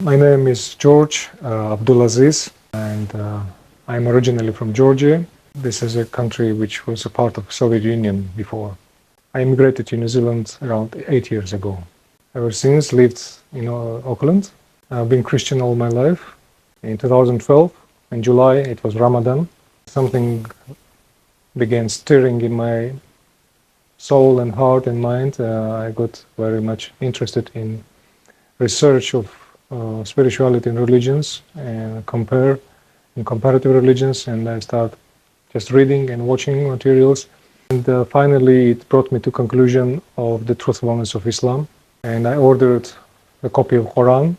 My name is George Abdulaziz, and I'm originally from Georgia. This is a country which was a part of Soviet Union before. I immigrated to New Zealand around 8 years ago. Ever since, lived in Auckland. I've been Christian all my life. In 2012, in July, it was Ramadan. Something began stirring in my soul and heart and mind. I got very much interested in research of spirituality and religions and comparative religions, and I start just reading and watching materials, and finally it brought me to conclusion of the truthfulness of Islam, and I ordered a copy of Quran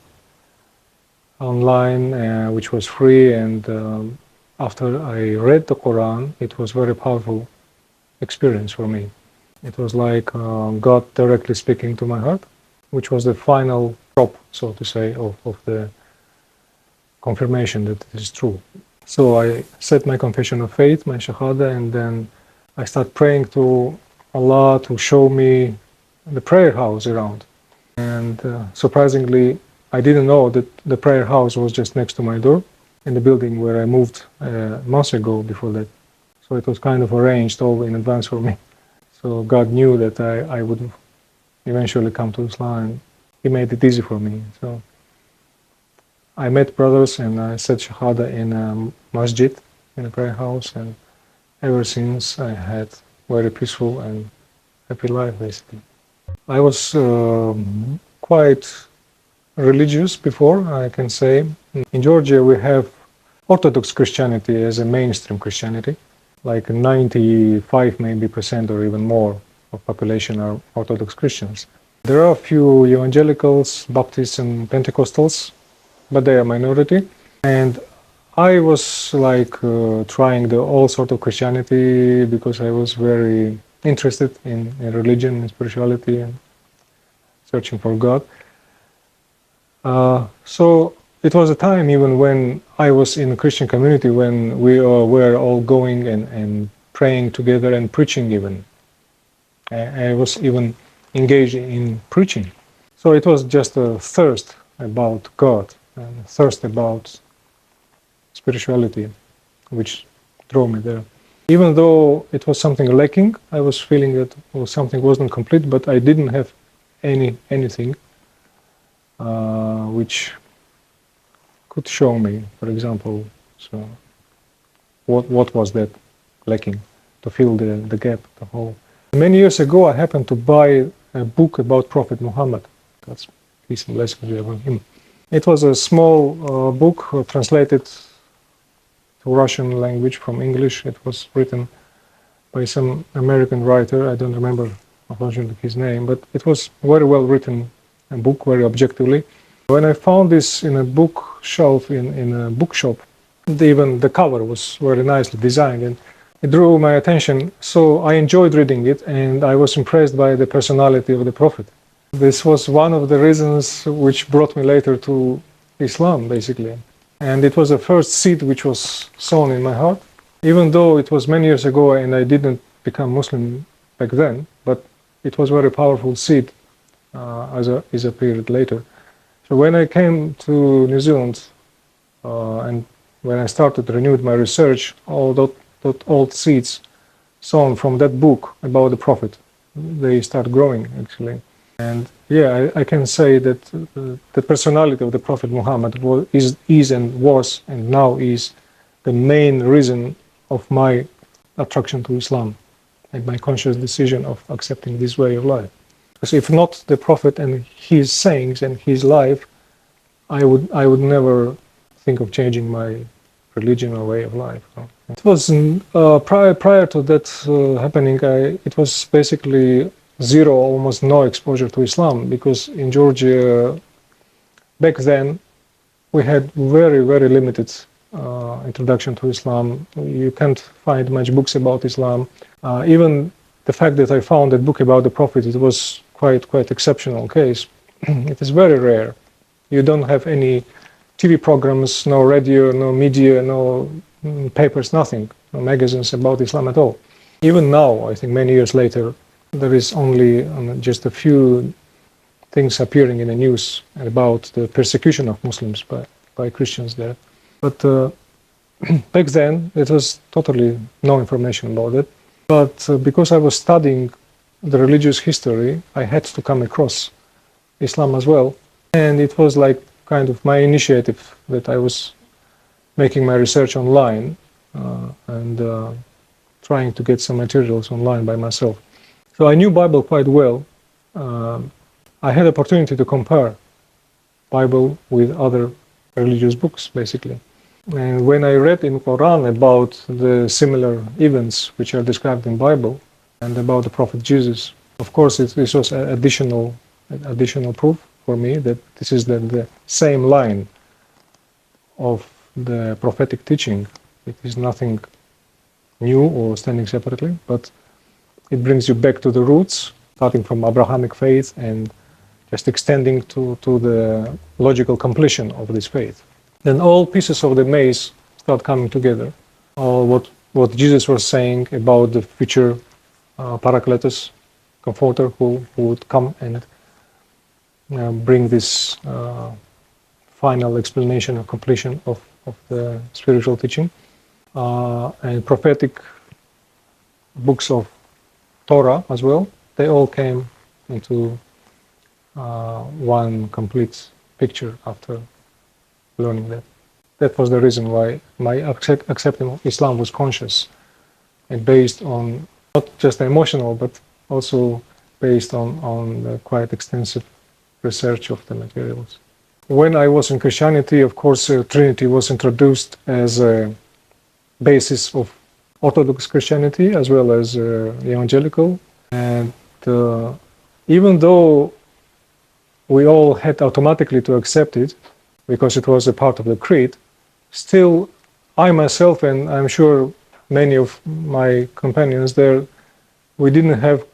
online, which was free, and after I read the Quran, it was very powerful experience for me. It was like God directly speaking to my heart, which was the final drop, so to say, of the confirmation that it is true. So I said my confession of faith, my shahada, and then I start praying to Allah to show me the prayer house around. And surprisingly, I didn't know that the prayer house was just next to my door in the building where I moved months ago before that. So it was kind of arranged all in advance for me. So God knew that I would eventually come to Islam, and He made it easy for me. So I met brothers and I said Shahada in a masjid, in a prayer house, and ever since I had very peaceful and happy life, basically. I was quite religious before, I can say. In Georgia we have Orthodox Christianity as a mainstream Christianity, like 95 maybe percent or even more of population are Orthodox Christians. There are a few evangelicals, Baptists and Pentecostals, but they are minority. And I was like trying all sort of Christianity because I was very interested in religion and spirituality and searching for God. So it was a time even when I was in a Christian community, when we were all going and praying together and preaching even. I was even engaged in preaching. So it was just a thirst about God and a thirst about spirituality which drove me there. Even though it was something lacking, I was feeling that something wasn't complete, but I didn't have anything which could show me, for example, so what was that lacking to fill the gap, the hole. Many years ago, I happened to buy a book about Prophet Muhammad. God's peace and blessings be upon him. It was a small book translated to Russian language from English. It was written by some American writer. I don't remember, unfortunately, his name, but it was very well written, a book, very objectively. When I found this in a bookshelf in a bookshop, even the cover was very nicely designed, and it drew my attention, so I enjoyed reading it, and I was impressed by the personality of the Prophet. This was one of the reasons which brought me later to Islam, basically. And it was the first seed which was sown in my heart, even though it was many years ago and I didn't become Muslim back then, but it was a very powerful seed as a period later. So when I came to New Zealand and when I started renewed my research, all that old seeds sown from that book about the Prophet, they start growing actually. And yeah, I can say that the personality of the Prophet Muhammad is and was and now is the main reason of my attraction to Islam and my conscious decision of accepting this way of life. Because if not the Prophet and his sayings and his life, I would never think of changing my religion or way of life. It was prior to that happening. It was basically zero, almost no exposure to Islam, because in Georgia back then we had very limited introduction to Islam. You can't find much books about Islam. Even the fact that I found a book about the Prophet, it was quite exceptional case. It is very rare. You don't have any TV programs, no radio, no media, no papers, nothing, no magazines about Islam at all. Even now, I think many years later, there is only just a few things appearing in the news about the persecution of Muslims by Christians there. But back then, it was totally no information about it. But because I was studying the religious history, I had to come across Islam as well. And it was like kind of my initiative that I was making my research online and trying to get some materials online by myself. So I knew Bible quite well. I had opportunity to compare Bible with other religious books, basically. And when I read in Quran about the similar events which are described in Bible and about the Prophet Jesus, of course, this was additional proof for me that this is the same line of the prophetic teaching. It is nothing new or standing separately, but it brings you back to the roots, starting from Abrahamic faith and just extending to the logical completion of this faith. Then all pieces of the maze start coming together. All what Jesus was saying about the future Paracletus, Comforter, who would come and bring this final explanation or completion of the spiritual teaching, and prophetic books of Torah as well. They all came into one complete picture after learning that. That was the reason why my acceptance of Islam was conscious and based on not just emotional, but also based on quite extensive research of the materials. When I was in Christianity, of course, Trinity was introduced as a basis of Orthodox Christianity as well as evangelical. And even though we all had automatically to accept it, because it was a part of the creed, still I myself, and I'm sure many of my companions there, we didn't have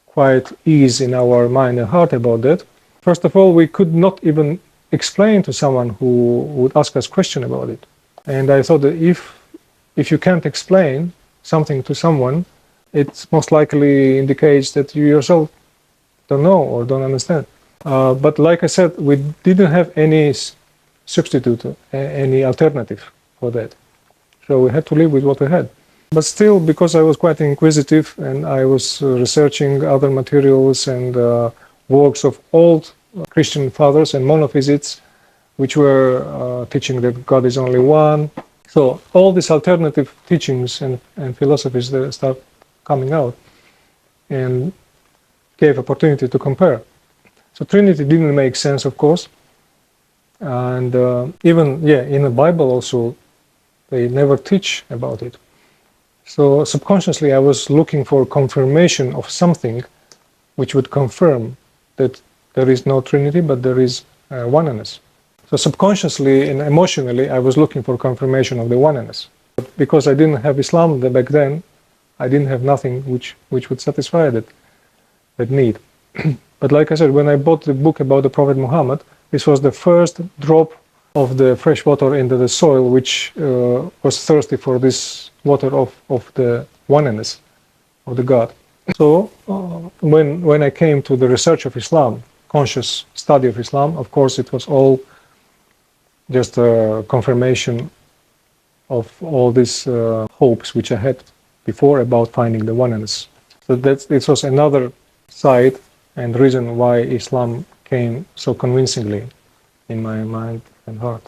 quite ease in our mind and heart about that. First of all, we could not even explain to someone who would ask us question about it. And I thought that if you can't explain something to someone, it most likely indicates that you yourself don't know or don't understand. But like I said, we didn't have any substitute, any alternative for that. So we had to live with what we had. But still, because I was quite inquisitive and I was researching other materials and works of old Christian fathers and monotheists, which were teaching that God is only one. So all these alternative teachings and philosophies that start coming out and gave opportunity to compare. So Trinity didn't make sense, of course. And even, in the Bible also, they never teach about it. So subconsciously I was looking for confirmation of something which would confirm that there is no Trinity, but there is oneness. So subconsciously and emotionally I was looking for confirmation of the oneness. But because I didn't have Islam back then, I didn't have nothing which would satisfy that need. But like I said, when I bought the book about the Prophet Muhammad, this was the first drop of the fresh water into the soil, which was thirsty for this water of the oneness of the God. So when I came to the research of Islam, conscious study of Islam, of course it was all just a confirmation of all these hopes which I had before about finding the oneness. So this was another side and reason why Islam came so convincingly in my mind and heart.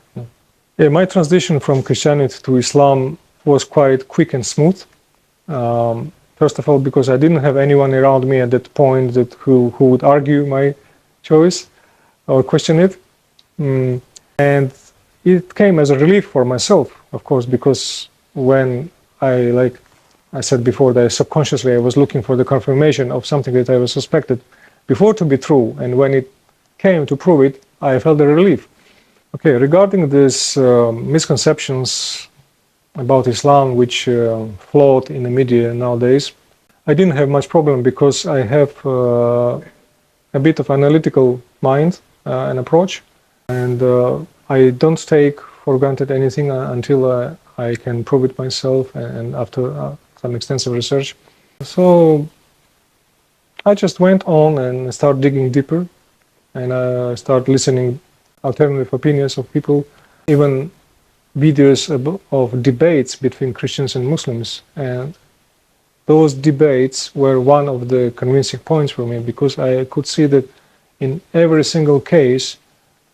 Yeah, my transition from Christianity to Islam was quite quick and smooth. First of all, because I didn't have anyone around me at that point who would argue my choice or question it. And it came as a relief for myself, of course, because when like I said before, that subconsciously I was looking for the confirmation of something that I was suspected before to be true, and when it came to prove it, I felt a relief. Okay, regarding these misconceptions about Islam which float in the media nowadays, I didn't have much problem because I have a bit of analytical mind and approach, and I don't take for granted anything until I can prove it myself and after some extensive research. So I just went on and started digging deeper and I start listening alternative opinions of people, even videos of debates between Christians and Muslims. And those debates were one of the convincing points for me, because I could see that in every single case,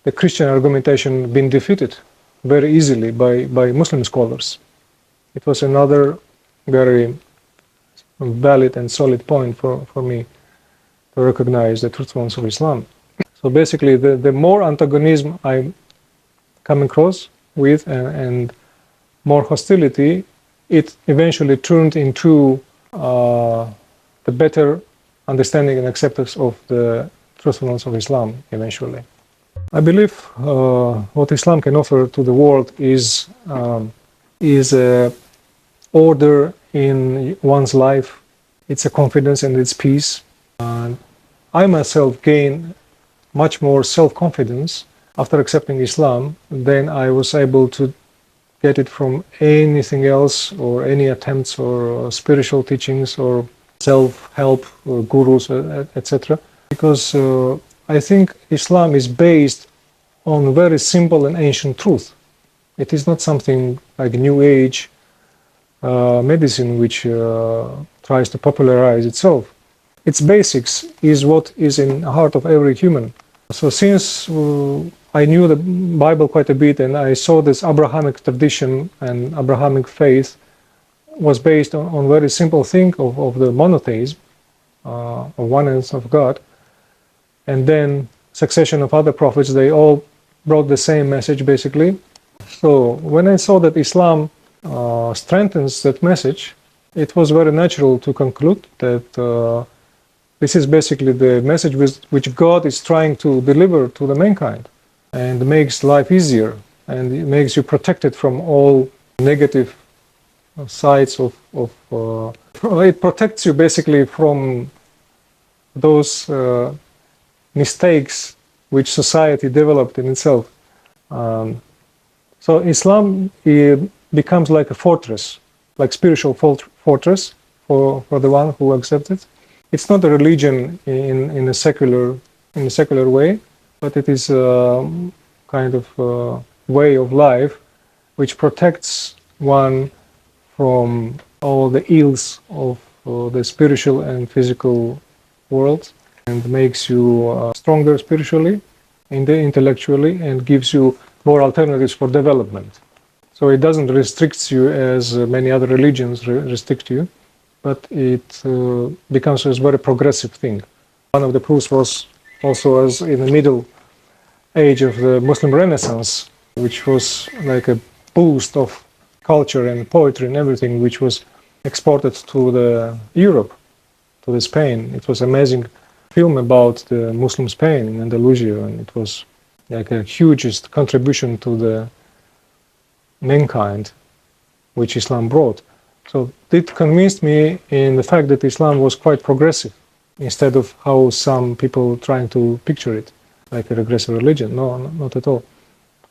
the Christian argumentation been defeated very easily by Muslim scholars. It was another very valid and solid point for me to recognize the truthfulness of Islam. So basically, the more antagonism I come across with and more hostility, it eventually turned into the better understanding and acceptance of the truthfulness of Islam eventually. I believe what Islam can offer to the world is a order in one's life. It's a confidence and it's peace. I myself gained much more self-confidence after accepting Islam than I was able to get it from anything else, or any attempts or spiritual teachings or self-help or gurus, etc. Because I think Islam is based on very simple and ancient truth. It is not something like New Age medicine which tries to popularize itself. Its basics is what is in the heart of every human. So since I knew the Bible quite a bit, and I saw this Abrahamic tradition and Abrahamic faith was based on very simple thing of the monotheism, of oneness of God, and then succession of other prophets, they all brought the same message basically. So when I saw that Islam strengthens that message, it was very natural to conclude that this is basically the message which God is trying to deliver to the mankind, and makes life easier, and it makes you protected from all negative sides of it protects you basically from those mistakes which society developed in itself. So Islam becomes like a fortress, like spiritual fortress for the one who accepts it. It's not a religion in a secular way, but it is a kind of way of life which protects one from all the ills of the spiritual and physical world, and makes you stronger spiritually and intellectually, and gives you more alternatives for development. So it doesn't restrict you as many other religions restrict you, but it becomes a very progressive thing. One of the proofs was also as in the middle age of the Muslim Renaissance, which was like a boost of culture and poetry and everything, which was exported to the Europe, to the Spain. It was amazing film about the Muslim Spain in Andalusia, and it was like a hugest contribution to the mankind which Islam brought. So it convinced me in the fact that Islam was quite progressive, instead of how some people trying to picture it, like a regressive religion. No, not at all.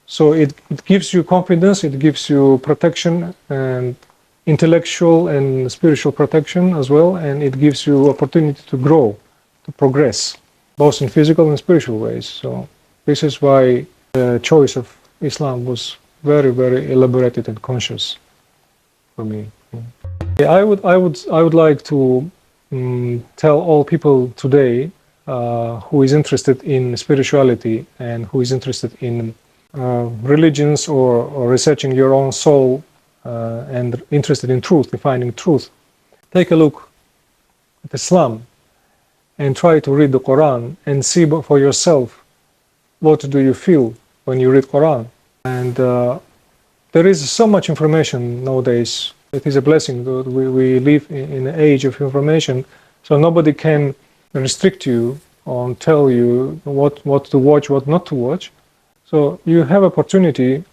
So it gives you confidence, it gives you protection, and intellectual and spiritual protection as well, and it gives you opportunity to grow, to progress, both in physical and spiritual ways. So this is why the choice of Islam was very, very elaborated and conscious for me. I would like to tell all people today who is interested in spirituality and who is interested in religions or researching your own soul and interested in truth, defining truth. Take a look at Islam and try to read the Quran and see for yourself what do you feel when you read Quran. And there is so much information nowadays. It is a blessing that we live in an age of information, so nobody can restrict you or tell you what to watch, what not to watch. So you have opportunity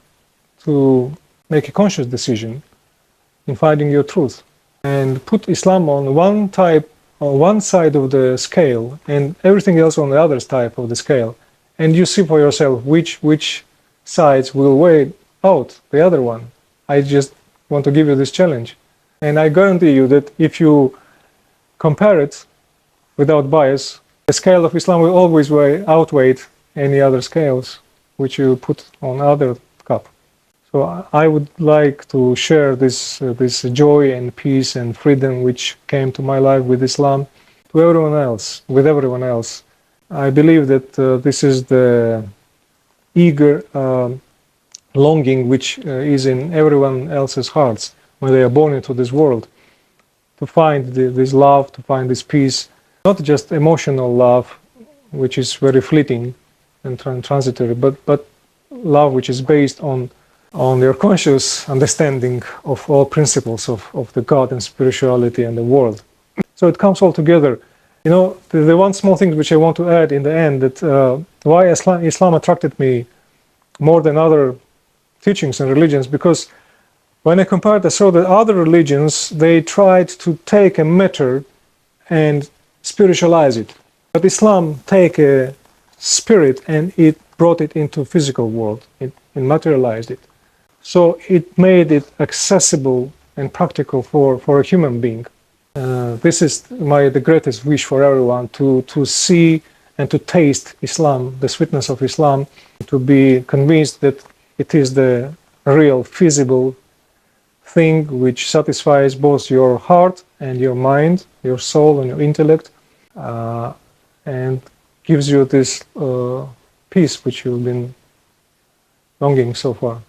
to make a conscious decision in finding your truth, and put Islam on one side of the scale and everything else on the other side of the scale, and you see for yourself which sides will weigh out the other one. I just want to give you this challenge, and I guarantee you that if you compare it without bias, The scale of Islam will always outweigh any other scales which you put on other cup. So I would like to share this joy and peace and freedom which came to my life with Islam to everyone else, with everyone else. I believe that this is the eager longing which is in everyone else's hearts when they are born into this world, to find this love, to find this peace, not just emotional love, which is very fleeting and transitory, but love which is based on your conscious understanding of all principles of the God and spirituality and the world. So it comes all together. You know, the one small thing which I want to add in the end, that why Islam attracted me more than other teachings and religions, because when I compared, I saw that other religions, they tried to take a matter and spiritualize it. But Islam take a spirit and it brought it into physical world. It materialized it. So it made it accessible and practical for a human being. This is the greatest wish for everyone, to see and to taste Islam, the sweetness of Islam, to be convinced that it is the real, feasible thing which satisfies both your heart and your mind, your soul and your intellect, and gives you this peace which you've been longing so far.